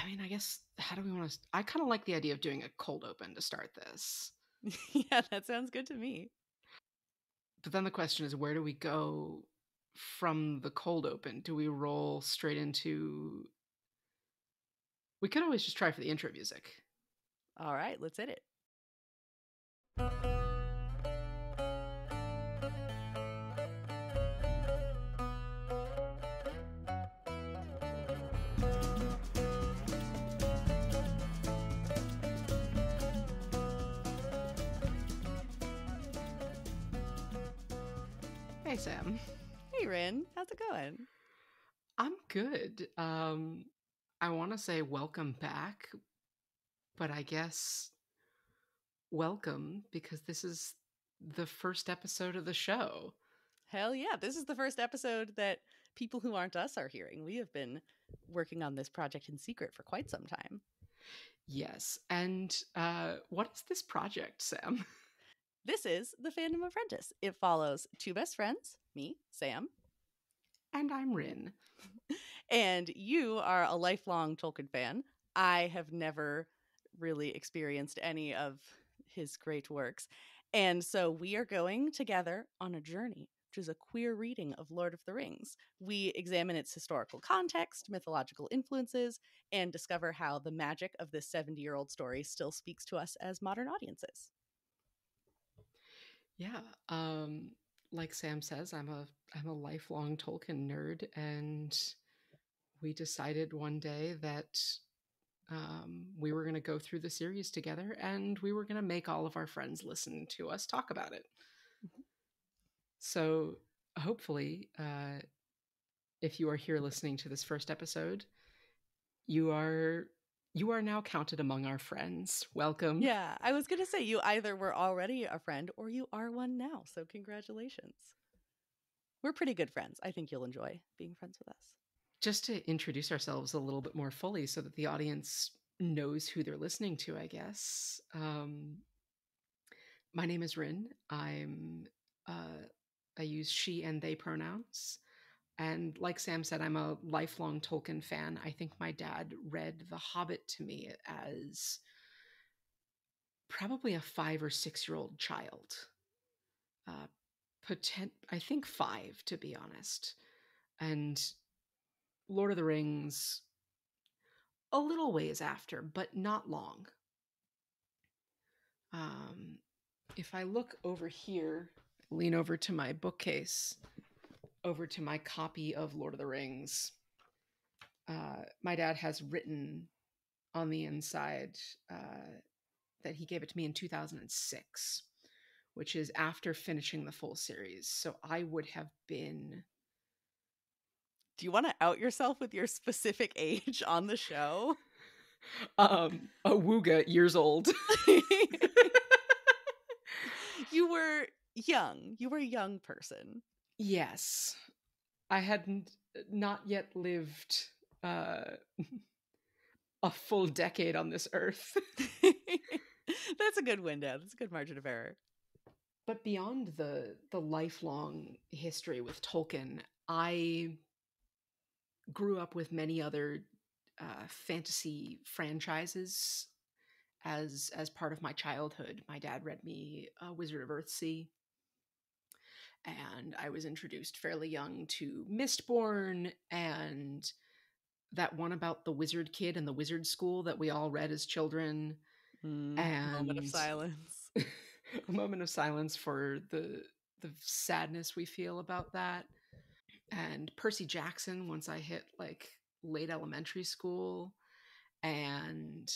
I mean, I guess, how do we want to... I kind of like the idea of doing a cold open to start this. Yeah, that sounds good to me. But then the question is, where do we go from the cold open? Do we roll straight into... We could always just try for the intro music. All right, let's hit it. Hey, Sam. Hey, Rin, how's it going? I'm good. I want to say welcome back, but I guess welcome because this is the first episode of the show. Hell yeah, this is the first episode that people who aren't us are hearing. We have been working on this project in secret for quite some time. Yes. And what is this project, Sam? This is the Fandom Apprentice. It follows two best friends, me, Sam, And I'm Rin. and you are a lifelong Tolkien fan. I have never really experienced any of his great works. And so we are going together on a journey, which is a queer reading of Lord of the Rings. We examine its historical context, mythological influences, and discover how the magic of this 70-year-old story still speaks to us as modern audiences. Yeah. Like Sam says, I'm a lifelong Tolkien nerd, and we decided one day that we were going to go through the series together, and we were going to make all of our friends listen to us talk about it. So hopefully, if you are here listening to this first episode, you are now counted among our friends. Welcome. Yeah, I was going to say you either were already a friend or you are one now. So congratulations. We're pretty good friends. I think you'll enjoy being friends with us. Just to introduce ourselves a little bit more fully so that the audience knows who they're listening to, I guess. My name is Rin. I use she and they pronouns. And like Sam said, I'm a lifelong Tolkien fan. I think my dad read The Hobbit to me as probably a 5 or 6 year old child. I think 5, to be honest. And Lord of the Rings a little ways after, but not long. If I look over here, lean over to my bookcase, over to my copy of Lord of the Rings, my dad has written on the inside that he gave it to me in 2006, which is after finishing the full series. So I would have been... Do you want to out yourself with your specific age on the show? a wooga years old. You were young. You were a young person. Yes. I hadn't not yet lived a full decade on this earth. That's a good window. That's a good margin of error. But beyond the lifelong history with Tolkien, I grew up with many other fantasy franchises as part of my childhood. My dad read me Wizard of Earthsea, and I was introduced fairly young to Mistborn and that one about the wizard kid and the wizard school that we all read as children. And Moment of silence. a moment of silence for the sadness we feel about that. And Percy Jackson once I hit like late elementary school. And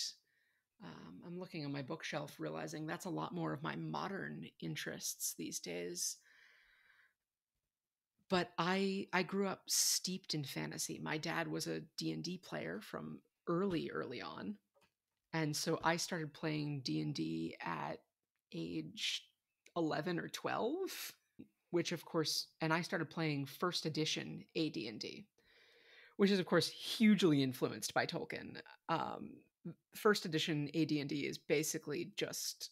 I'm looking on my bookshelf realizing that's a lot more of my modern interests these days. But I grew up steeped in fantasy. My dad was a D&D player from early on. And so I started playing D&D at age 11 or 12, which of course, and I started playing first edition AD&D, which is of course hugely influenced by Tolkien. First edition AD&D is basically just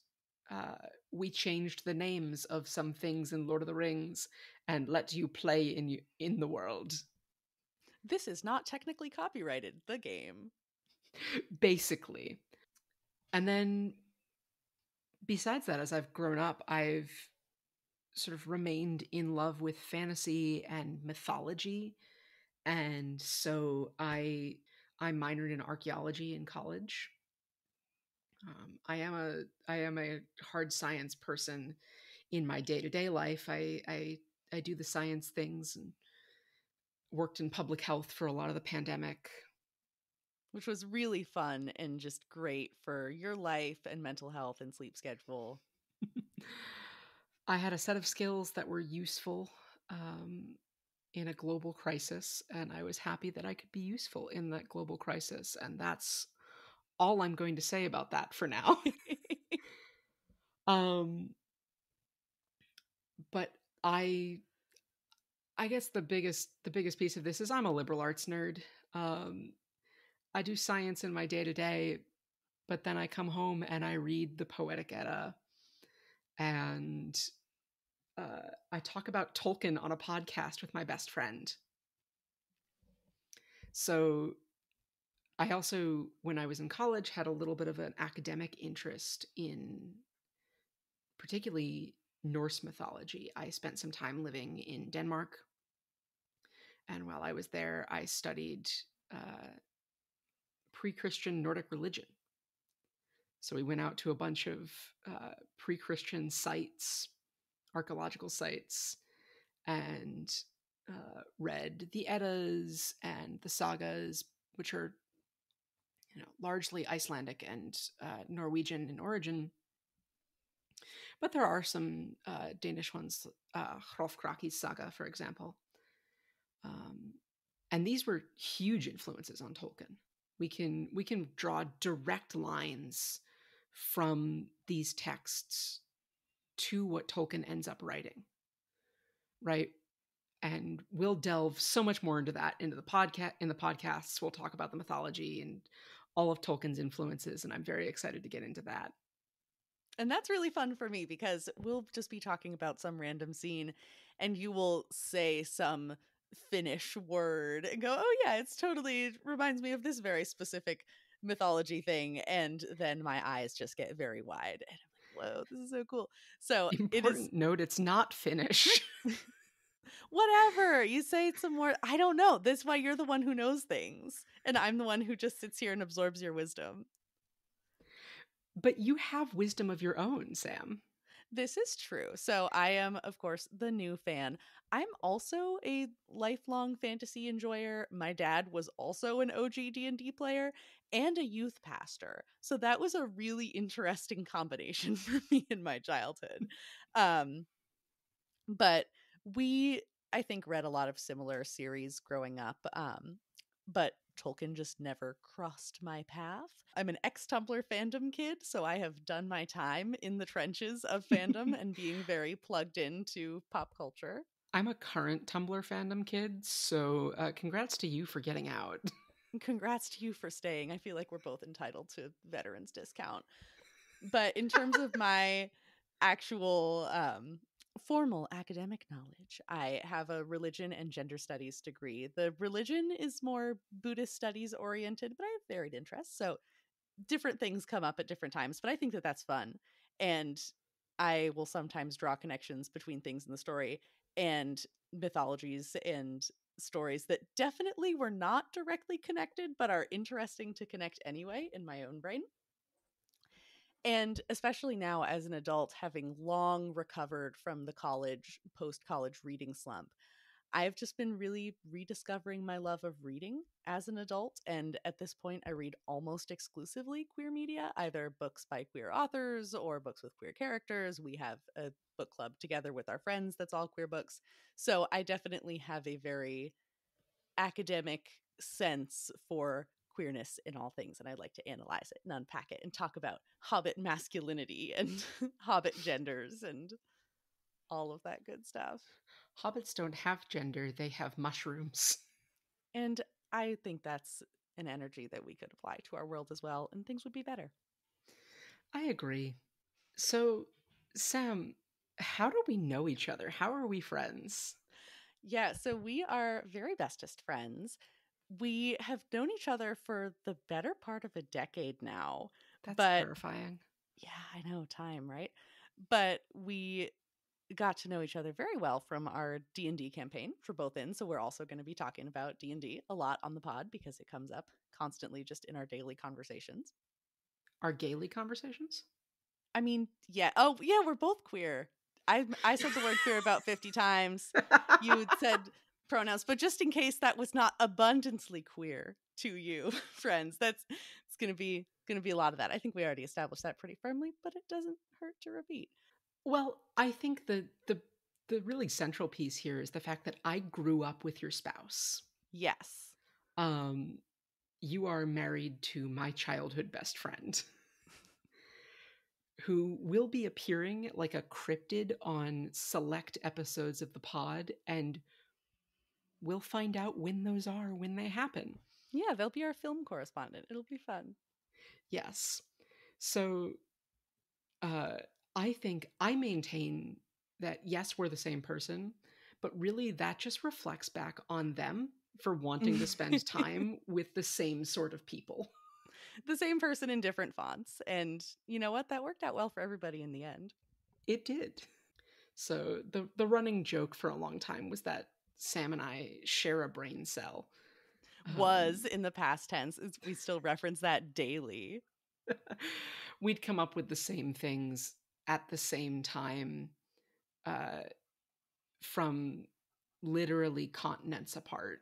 we changed the names of some things in Lord of the Rings and let you play in the world. This is not technically copyrighted, the game. Basically. And then besides that, as I've grown up, I've sort of remained in love with fantasy and mythology. And so I minored in archaeology in college. I am a hard science person in my day to day life. I do the science things and worked in public health for a lot of the pandemic. Which was really fun and just great for your life and mental health and sleep schedule. I had a set of skills that were useful um, in a global crisis, and I was happy that I could be useful in that global crisis. And that's all I'm going to say about that for now. um, but I I guess the biggest piece of this is I'm a liberal arts nerd. Um, I do science in my day to day, but then I come home and I read the Poetic Edda, and I talk about Tolkien on a podcast with my best friend. So I also, when I was in college, had a little bit of an academic interest in particularly Norse mythology. I spent some time living in Denmark, and while I was there, I studied uh, pre Christian Nordic religion. So we went out to a bunch of pre Christian sites, archaeological sites, and read the Eddas and the sagas, which are largely Icelandic and Norwegian in origin. But there are some Danish ones, Hrolfkraki's saga, for example. Um, and these were huge influences on Tolkien. We can draw direct lines from these texts to what Tolkien ends up writing, right? And we'll delve so much more into that into the podcast in the podcasts. We'll talk about the mythology and all of Tolkien's influences, and I'm very excited to get into that. And that's really fun for me because we'll just be talking about some random scene and you will say some Finnish word and go, oh, yeah, it's totally it reminds me of this very specific mythology thing. And then my eyes just get very wide. And I'm like, whoa, this is so cool. So it is Important note: it's not Finnish. whatever. You say some more. I don't know. That's why you're the one who knows things. And I'm the one who just sits here and absorbs your wisdom. But you have wisdom of your own, Sam. This is true. So I am, of course, the new fan. I'm also a lifelong fantasy enjoyer. My dad was also an OG D&D player and a youth pastor. So that was a really interesting combination for me in my childhood. Um, but we, I think, read a lot of similar series growing up. But Tolkien just never crossed my path. I'm an ex Tumblr fandom kid, so I have done my time in the trenches of fandom and being very plugged into pop culture. I'm a current Tumblr fandom kid, so congrats to you for getting out. Congrats to you for staying. I feel like we're both entitled to veterans discount. But in terms of my actual formal academic knowledge, I have a religion and gender studies degree. The religion is more Buddhist studies oriented, but I have varied interests. So different things come up at different times, but I think that that's fun. And I will sometimes draw connections between things in the story and mythologies and stories that definitely were not directly connected, but are interesting to connect anyway in my own brain. And especially now as an adult, having long recovered from the post college reading slump, I've just been really rediscovering my love of reading as an adult. And at this point, I read almost exclusively queer media, either books by queer authors or books with queer characters. We have a book club together with our friends that's all queer books. So I definitely have a very academic sense for queerness in all things, and I like to analyze it and unpack it and talk about hobbit masculinity and hobbit genders and all of that good stuff. Hobbits don't have gender, they have mushrooms. And I think that's an energy that we could apply to our world as well, and things would be better. I agree. So, Sam, how do we know each other? How are we friends? Yeah, so we are very bestest friends. We have known each other for the better part of a decade now. That's But terrifying. yeah, I know, time, right? But we got to know each other very well from our D&D campaign for both ends. So we're also going to be talking about D&D a lot on the pod because it comes up constantly just in our daily conversations. Our gaily conversations? I mean, yeah. Oh, yeah, we're both queer. I said the word queer about 50 times. You said pronouns, but just in case that was not abundantly queer to you, friends, it's going to be a lot of that. I think we already established that pretty firmly, but it doesn't hurt to repeat. Well, I think the really central piece here is the fact that I grew up with your spouse. Yes. Um, you are married to my childhood best friend, who will be appearing like a cryptid on select episodes of the pod, and we'll find out when those are when they happen. Yeah, they'll be our film correspondent. It'll be fun. Yes. So uh, I think I maintain that yes, we're the same person, but really that just reflects back on them for wanting to spend time with the same sort of people. The same person in different fonts. And you know what? That worked out well for everybody in the end. It did. So the running joke for a long time was that Sam and I share a brain cell. Was in the past tense. We still reference that daily. We'd come up with the same things at the same time, uh, from literally continents apart.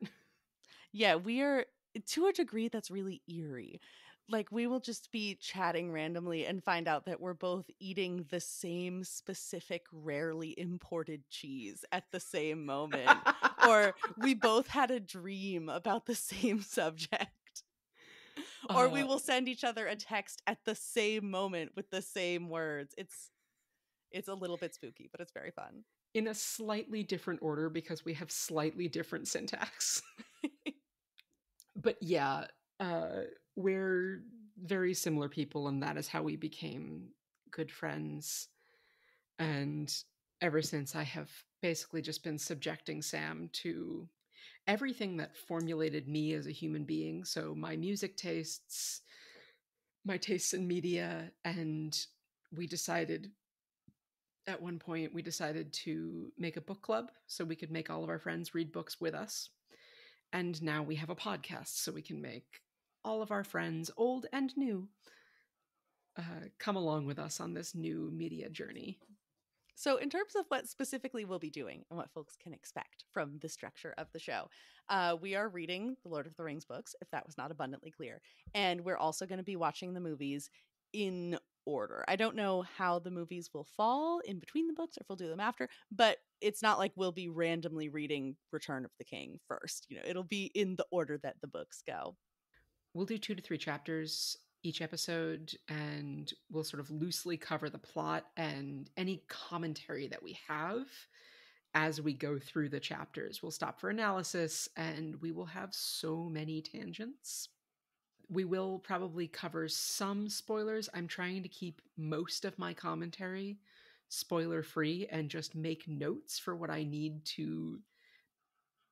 Yeah, we are to a degree that's really eerie. Like we will just be chatting randomly and find out that we're both eating the same specific rarely imported cheese at the same moment, or we both had a dream about the same subject, or we uh, will send each other a text at the same moment with the same words. It's a little bit spooky, but it's very fun. in a slightly different order because we have slightly different syntax. But yeah, uh, we're very similar people, and that is how we became good friends. And ever since, I have basically just been subjecting Sam to everything that formulated me as a human being. So, my music tastes, my tastes in media, and we decided at one point we decided to make a book club so we could make all of our friends read books with us. And now we have a podcast so we can make all of our friends, old and new, come along with us on this new media journey. So, in terms of what specifically we'll be doing and what folks can expect from the structure of the show, we are reading the Lord of the Rings books, if that was not abundantly clear. And we're also going to be watching the movies in order. I don't know how the movies will fall in between the books or if we'll do them after, but it's not like we'll be randomly reading Return of the King first. It'll be in the order that the books go. We'll do 2 to 3 chapters each episode, and we'll sort of loosely cover the plot and any commentary that we have as we go through the chapters. We'll stop for analysis, and we will have so many tangents. We will probably cover some spoilers. I'm trying to keep most of my commentary spoiler free and just make notes for what I need to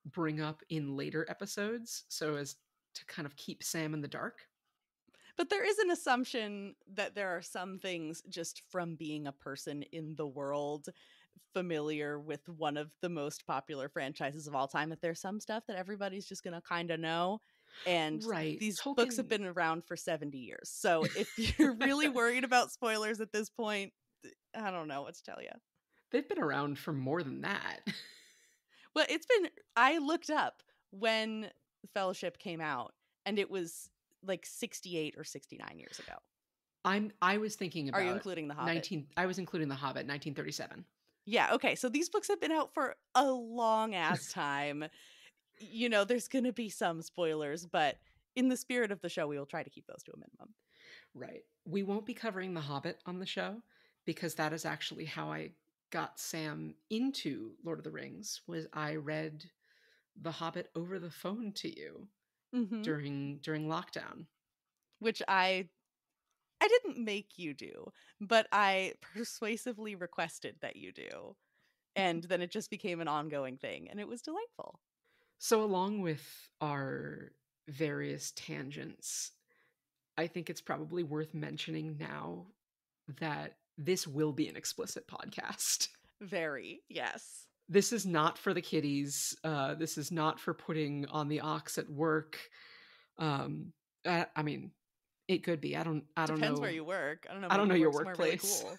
bring up in later episodes so as to kind of keep Sam in the dark. But there is an assumption that there are some things just from being a person in the world familiar with one of the most popular franchises of all time, that there's some stuff that everybody's just going to kind of know. And Right. these books have Tolkien. been around for 70 years. So if you're really worried about spoilers at this point, I don't know what to tell you. They've been around for more than that. Well, I looked up when Fellowship came out, and it was like 68 or 69 years ago. I was thinking Are you about including The Hobbit? 19 I was including The Hobbit, 1937. Yeah, okay. So these books have been out for a long ass time. There's going to be some spoilers, but in the spirit of the show, we will try to keep those to a minimum. Right. We won't be covering The Hobbit on the show because that is actually how I got Sam into Lord of the Rings. Was I read The Hobbit over the phone to you Mm-hmm. during lockdown. Which I didn't make you do, but I persuasively requested that you do. And then it just became an ongoing thing, and it was delightful. So along with our various tangents, I think it's probably worth mentioning now that this will be an explicit podcast. Very, yes. This is not for the kiddies. This is not for putting on the aux at work. I mean, it could be. I don't Depends where know. you work. I don't know, I don't maybe know you your work somewhere really workplace. cool.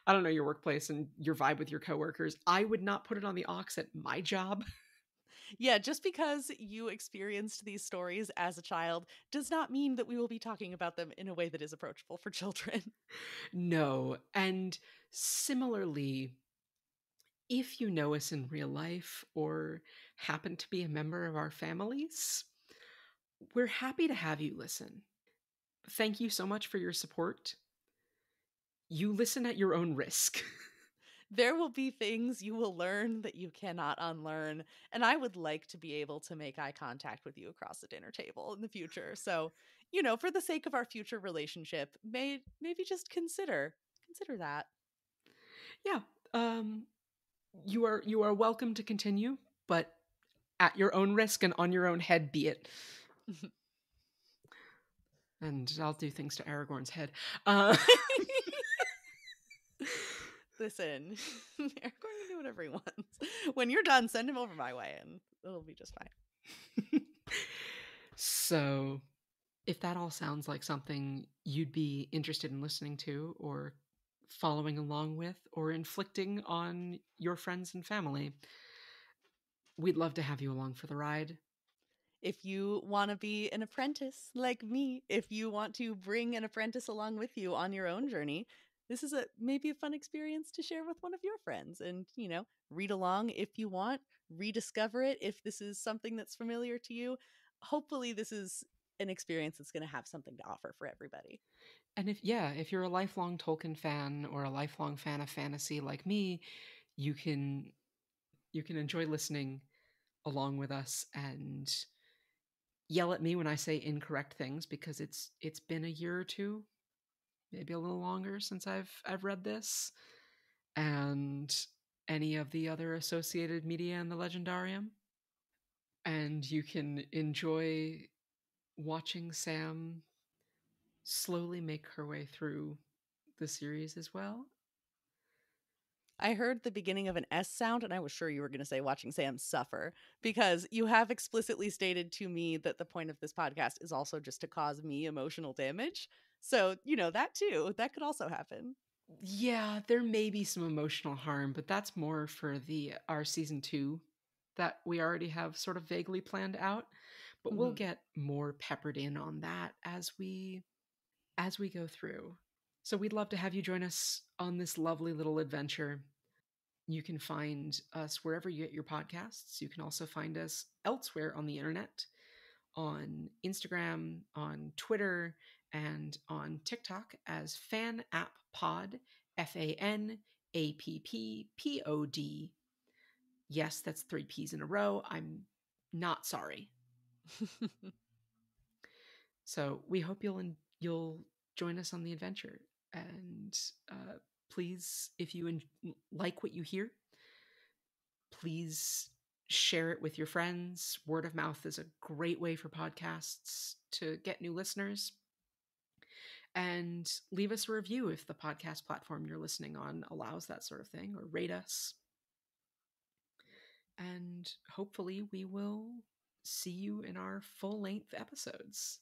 I don't know your workplace and your vibe with your coworkers. I would not put it on the aux at my job. Yeah, just because you experienced these stories as a child does not mean that we will be talking about them in a way that is approachable for children. No. And similarly, if you know us in real life or happen to be a member of our families, we're happy to have you listen. Thank you so much for your support. You listen at your own risk. There will be things you will learn that you cannot unlearn, and I would like to be able to make eye contact with you across the dinner table in the future. So, for the sake of our future relationship, maybe just consider that. Yeah. Um you are welcome to continue, but at your own risk and on your own head be it. And I'll do things to Aragorn's head. Uh Listen, Aragorn can do whatever he wants. When you're done, send him over my way, and it'll be just fine. So, if that all sounds like something you'd be interested in listening to or following along with or inflicting on your friends and family, we'd love to have you along for the ride. If you want to be an apprentice like me, if you want to bring an apprentice along with you on your own journey, this is maybe a fun experience to share with one of your friends and, read along if you want, rediscover it if this is something that's familiar to you. Hopefully this is an experience that's going to have something to offer for everybody. And if you're a lifelong Tolkien fan or a lifelong fan of fantasy like me, you can enjoy listening along with us and yell at me when I say incorrect things, because it's been a year or two, maybe a little longer since I've read this and any of the other associated media in the Legendarium. And you can enjoy watching Sam slowly make her way through the series as well. I heard the beginning of an S sound, and I was sure you were going to say watching Sam suffer, because you have explicitly stated to me that the point of this podcast is also just to cause me emotional damage. So, that too, that could also happen. Yeah, there may be some emotional harm, but that's more for the our season 2 that we already have sort of vaguely planned out. But we'll Mm-hmm. get more peppered in on that as we go through. So we'd love to have you join us on this lovely little adventure. You can find us wherever you get your podcasts. You can also find us elsewhere on the internet, on Instagram, on Twitter, and on TikTok as Fan App Pod, FANAPPPOD. Yes, that's 3 P's in a row. I'm not sorry. So we hope you'll join us on the adventure. And please, if you like what you hear, please share it with your friends. Word of mouth is a great way for podcasts to get new listeners. And leave us a review if the podcast platform you're listening on allows that sort of thing, or rate us. And hopefully, we will see you in our full length episodes.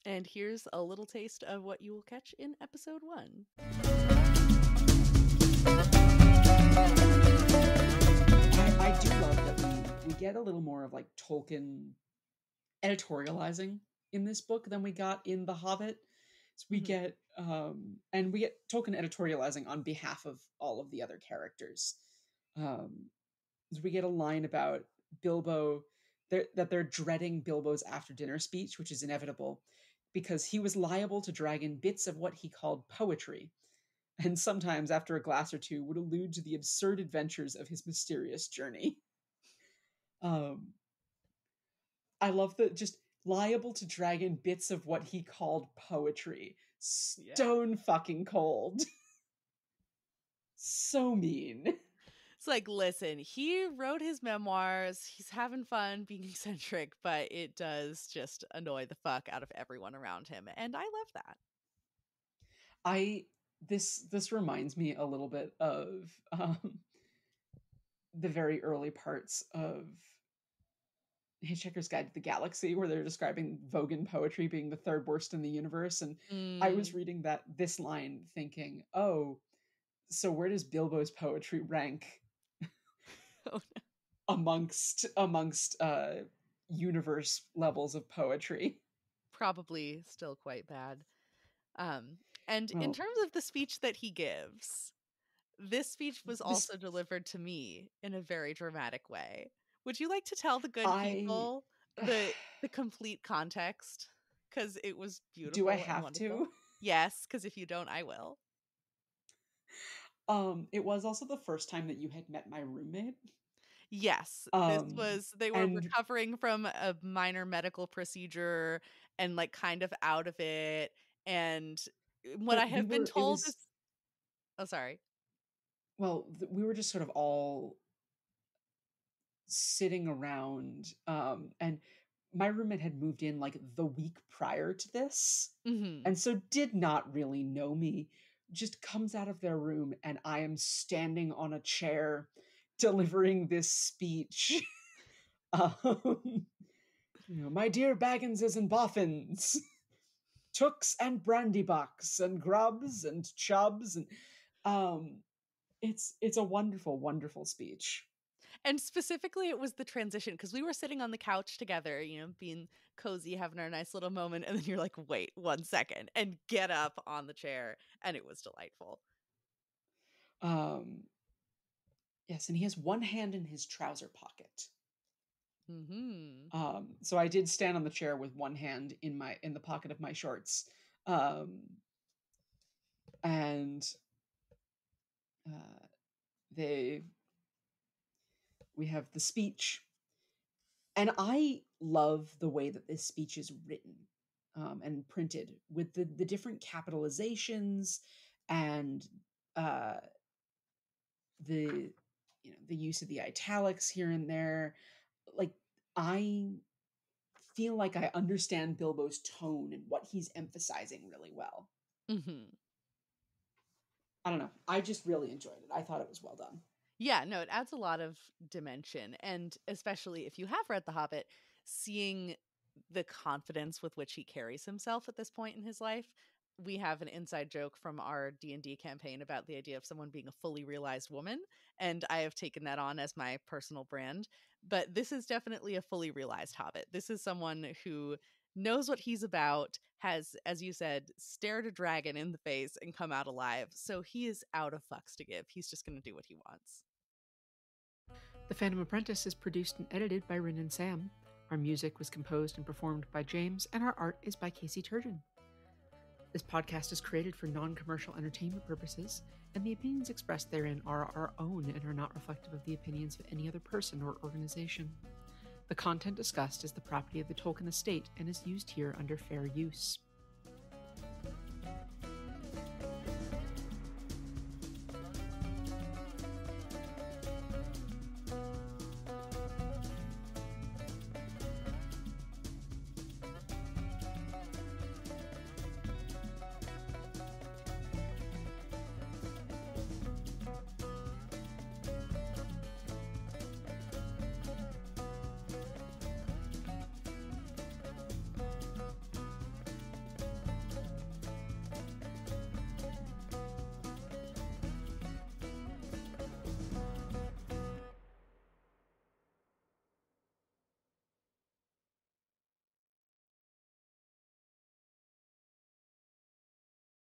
And here's a little taste of what you will catch in episode 1. I do love that we get a little more of like Tolkien editorializing in this book than we got in The Hobbit. So we get Tolkien editorializing on behalf of all of the other characters. So we get a line about Bilbo, that they're dreading Bilbo's after dinner speech, which is inevitable because he was liable to drag in bits of what he called poetry, and sometimes after a glass or two would allude to the absurd adventures of his mysterious journey. Um, I love that, just liable to drag in bits of what he called poetry. Stone fucking cold. So mean. It's like, listen, he wrote his memoirs. He's having fun being eccentric, but it does just annoy the fuck out of everyone around him. And I love that. I this reminds me a little bit of the very early parts of Hitchhiker's Guide to the Galaxy, where they're describing Vogan poetry being the third worst in the universe. And I was Mm. reading this line thinking, oh, so where does Bilbo's poetry rank Oh, amongst universe levels of poetry? probably still quite bad. Um, and in Well, terms of the speech that he gives, this speech was this also delivered to me in a very dramatic way. Would you like to tell the good I people the complete context? Because it was do I beautiful and have wonderful. to? Yes, because if you don't, I will. It was also the first time that you had met my roommate. Yes, they were And recovering from a minor medical procedure and like kind of out of it. And what I but we have been were it told is, was oh, sorry. well, we were just sort of all sitting around, and my roommate had moved in like the week prior to this, Hmm. and so did not really know me. Just comes out of their room and I am standing on a chair delivering this speech. um, my dear Bagginses and Boffins, Tooks and Brandybucks and Grubs and Chubs, and um it's a wonderful, wonderful speech. And specifically, it was the transition because we were sitting on the couch together, being cozy, having our nice little moment. And then you're like, wait 1 second, and get up on the chair. And it was delightful. Um yes, and he has one hand in his trouser pocket. Hmm. So I did stand on the chair with one hand in the pocket of my shorts. Um and uh they we have the speech, and I love the way that this speech is written, and printed with the different capitalizations and uh, the the use of the italics here and there. Like, I feel like I understand Bilbo's tone and what he's emphasizing really well. Hmm. I don't know. I just really enjoyed it. I thought it was well done. Yeah, no, it adds a lot of dimension. And especially if you have read The Hobbit, seeing the confidence with which he carries himself at this point in his life. We have an inside joke from our D&D campaign about the idea of someone being a fully realized woman, and I have taken that on as my personal brand. But this is definitely a fully realized hobbit. This is someone who knows what he's about, has, as you said, stared a dragon in the face and come out alive. So he is out of fucks to give. He's just going to do what he wants. The Phantom Apprentice is produced and edited by Rin and Sam. Our music was composed and performed by James, and our art is by Casey Turgeon. This podcast is created for non-commercial entertainment purposes, and the opinions expressed therein are our own and are not reflective of the opinions of any other person or organization. The content discussed is the property of the Tolkien estate and is used here under fair use.